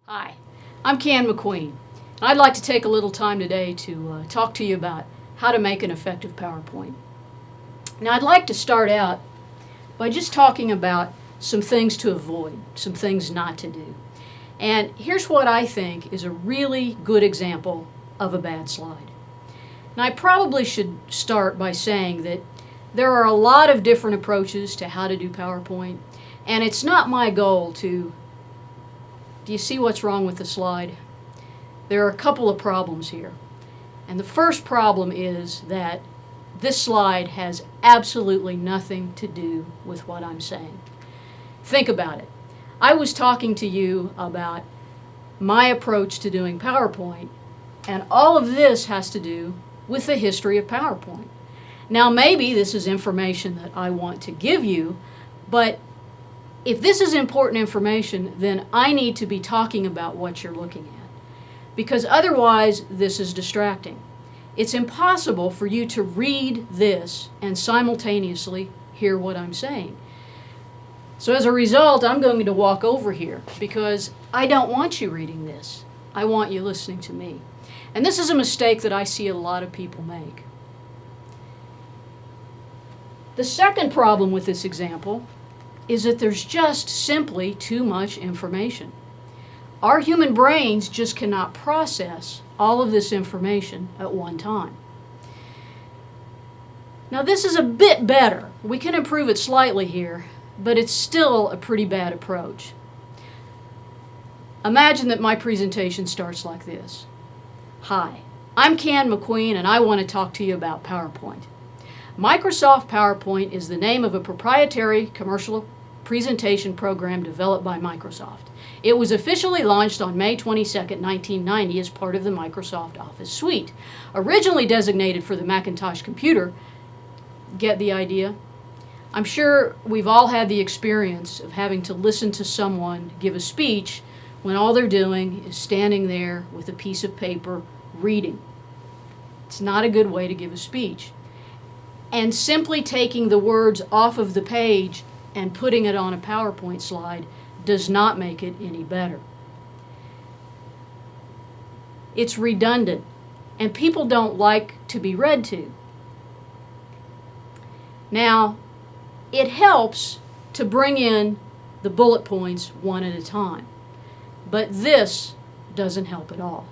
Hi, I'm McQueen, and I'd like to take a little time today to talk to you about how to make an effective PowerPoint. Now, I'd like to start out by just talking about some things to avoid, some things not to do. And here's what I think is a really good example of a bad slide. Now, I probably should start by saying that there are a lot of different approaches to how to do PowerPoint, and it's not my goal to... Do you see what's wrong with the slide? There are a couple of problems here. And the first problem is that this slide has absolutely nothing to do with what I'm saying. Think about it. I was talking to you about my approach to doing PowerPoint, and all of this has to do with the history of PowerPoint. Now, maybe this is information that I want to give you, but if this is important information, then I need to be talking about what you're looking at, because otherwise this is distracting. It's impossible for you to read this and simultaneously hear what I'm saying. So as a result, I'm going to walk over here because I don't want you reading this. I want you listening to me. And this is a mistake that I see a lot of people make. The second problem with this example is that there's just simply too much information. Our human brains just cannot process all of this information at one time. Now, this is a bit better. We can improve it slightly here, but it's still a pretty bad approach. Imagine that my presentation starts like this. Hi, I'm McQueen, and I want to talk to you about PowerPoint. Microsoft PowerPoint is the name of a proprietary commercial presentation program developed by Microsoft. It was officially launched on May 22, 1990 as part of the Microsoft Office suite. Originally designated for the Macintosh computer, get the idea? I'm sure we've all had the experience of having to listen to someone give a speech when all they're doing is standing there with a piece of paper reading. It's not a good way to give a speech. And simply taking the words off of the page and putting it on a PowerPoint slide does not make it any better. It's redundant, and people don't like to be read to. Now, it helps to bring in the bullet points one at a time, but this doesn't help at all.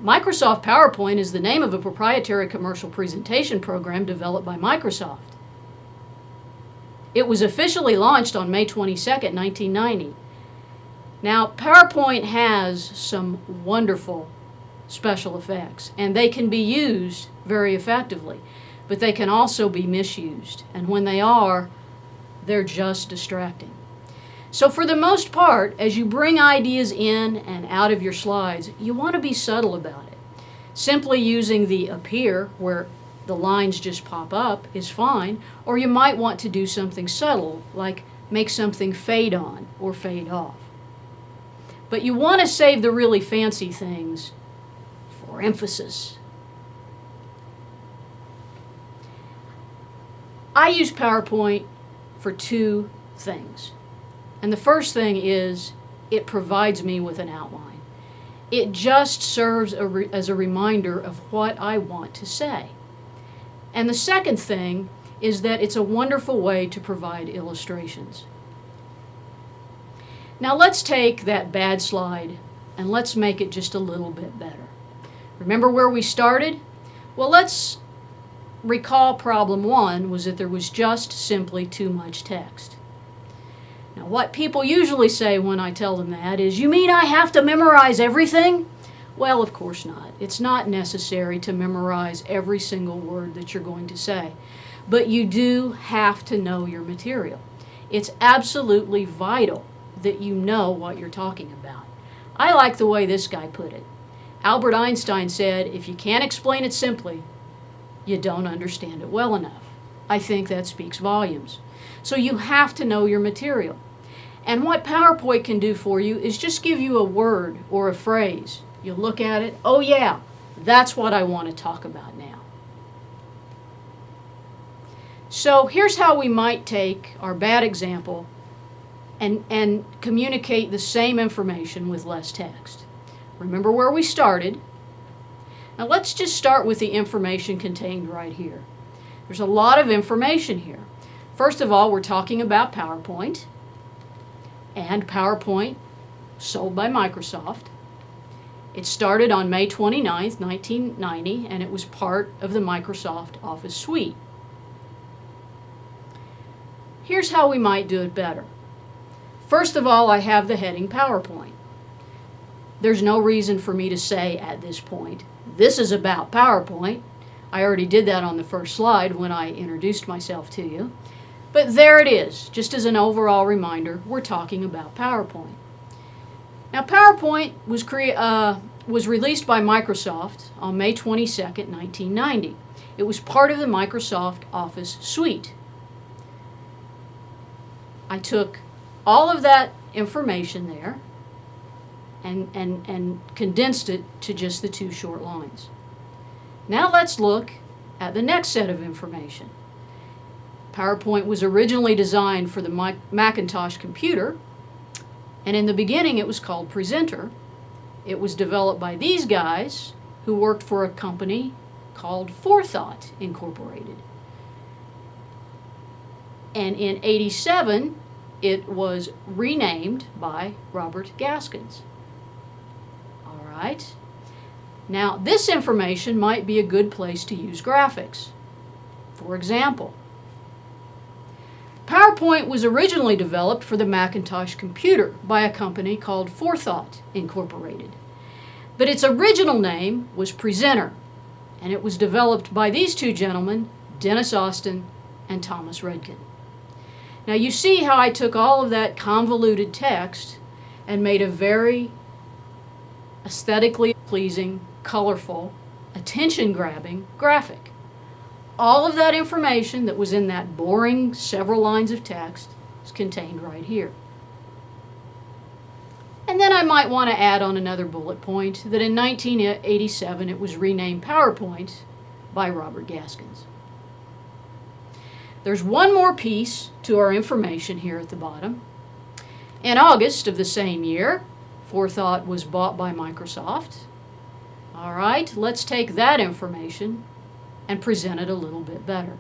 Microsoft PowerPoint is the name of a proprietary commercial presentation program developed by Microsoft. It was officially launched on May 22, 1990. Now, PowerPoint has some wonderful special effects, and they can be used very effectively, but they can also be misused, and when they are, they're just distracting. So for the most part, as you bring ideas in and out of your slides, you want to be subtle about it. Simply using the appear, where the lines just pop up, is fine, or you might want to do something subtle, like make something fade on or fade off. But you want to save the really fancy things for emphasis. I use PowerPoint for two things. And the first thing is it provides me with an outline. It just serves as a reminder of what I want to say. And the second thing is that it's a wonderful way to provide illustrations. Now let's take that bad slide and let's make it just a little bit better. Remember where we started? Well, let's recall problem one was that there was just simply too much text. Now, what people usually say when I tell them that is, "You mean I have to memorize everything?" Well, of course not. It's not necessary to memorize every single word that you're going to say. But you do have to know your material. It's absolutely vital that you know what you're talking about. I like the way this guy put it. Albert Einstein said, "If you can't explain it simply, you don't understand it well enough." I think that speaks volumes. So you have to know your material. And what PowerPoint can do for you is just give you a word or a phrase. You look at it, oh yeah, that's what I want to talk about now. So here's how we might take our bad example and communicate the same information with less text. Remember where we started. Now let's just start with the information contained right here. There's a lot of information here. First of all, we're talking about PowerPoint, and PowerPoint sold by Microsoft. It started on May 29th, 1990, and it was part of the Microsoft Office suite. Here's how we might do it better. First of all, I have the heading PowerPoint. There's no reason for me to say at this point, this is about PowerPoint. I already did that on the first slide when I introduced myself to you. But there it is, just as an overall reminder, we're talking about PowerPoint. Now, PowerPoint was released by Microsoft on May 22nd, 1990. It was part of the Microsoft Office suite. I took all of that information there and condensed it to just the 2 short lines. Now let's look at the next set of information. PowerPoint was originally designed for the Macintosh computer, and in the beginning it was called Presenter. It was developed by these guys who worked for a company called Forethought Incorporated. And in '87, it was renamed by Robert Gaskins. All right. Now, this information might be a good place to use graphics. For example, PowerPoint was originally developed for the Macintosh computer by a company called Forethought Incorporated. But its original name was Presenter, and it was developed by these 2 gentlemen, Dennis Austin and Thomas Redken. Now you see how I took all of that convoluted text and made a very aesthetically pleasing, colorful, attention-grabbing graphic. All of that information that was in that boring several lines of text is contained right here. And then I might want to add on another bullet point that in 1987 it was renamed PowerPoint by Robert Gaskins. There's one more piece to our information here at the bottom. In August of the same year, Forethought was bought by Microsoft. All right, let's take that information and present it a little bit better.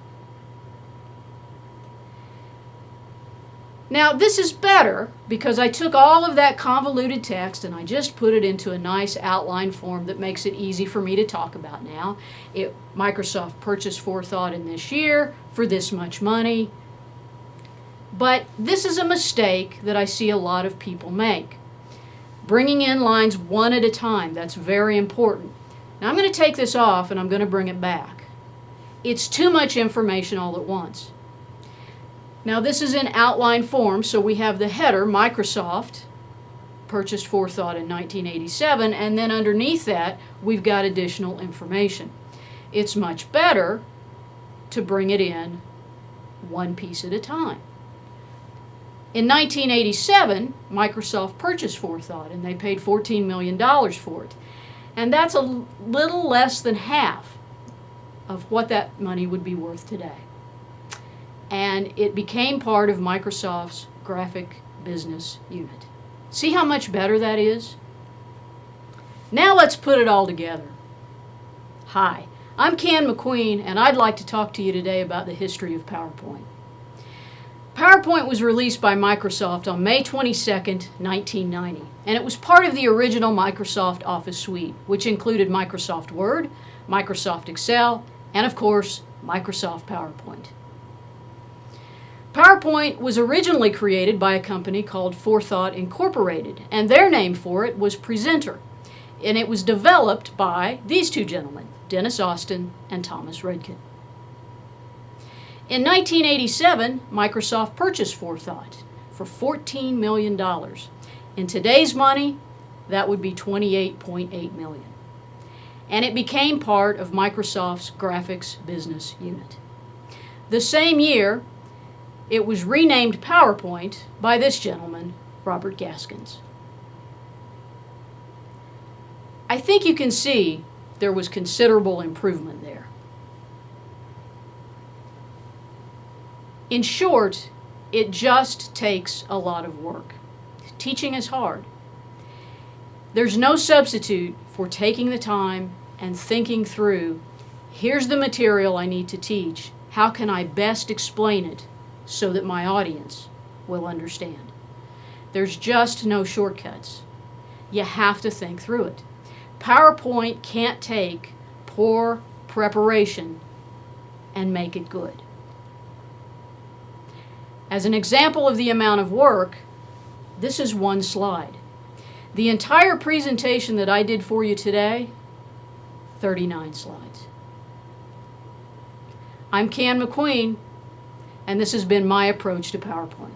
Now, this is better because I took all of that convoluted text and I just put it into a nice outline form that makes it easy for me to talk about now. Microsoft purchased Forethought in this year for this much money. But this is a mistake that I see a lot of people make. Bringing in lines one at a time, that's very important. Now I'm going to take this off and I'm going to bring it back. It's too much information all at once. Now this is in outline form, so we have the header, Microsoft purchased Forethought in 1987, and then underneath that we've got additional information. It's much better to bring it in one piece at a time. In 1987, Microsoft purchased Forethought, and they paid $14 million for it. And that's a little less than half of what that money would be worth today. And it became part of Microsoft's graphic business unit. See how much better that is? Now let's put it all together. Hi, I'm Ken McQueen, and I'd like to talk to you today about the history of PowerPoint. PowerPoint was released by Microsoft on May 22nd, 1990, and it was part of the original Microsoft Office suite, which included Microsoft Word, Microsoft Excel, and of course, Microsoft PowerPoint. PowerPoint was originally created by a company called Forethought Incorporated, and their name for it was Presenter, and it was developed by these 2 gentlemen, Dennis Austin and Thomas Redken. In 1987, Microsoft purchased Forethought for $14 million. In today's money, that would be $28.8 million. And it became part of Microsoft's graphics business unit. The same year, it was renamed PowerPoint by this gentleman, Robert Gaskins. I think you can see there was considerable improvement there. In short, It just takes a lot of work. Teaching is hard. There's no substitute for taking the time and thinking through, here's the material I need to teach. How can I best explain it so that my audience will understand? There's just no shortcuts. You have to think through it. PowerPoint can't take poor preparation and make it good. As an example of the amount of work, this is one slide. The entire presentation that I did for you today, 39 slides. I'm Can McQueen, and this has been my approach to PowerPoint.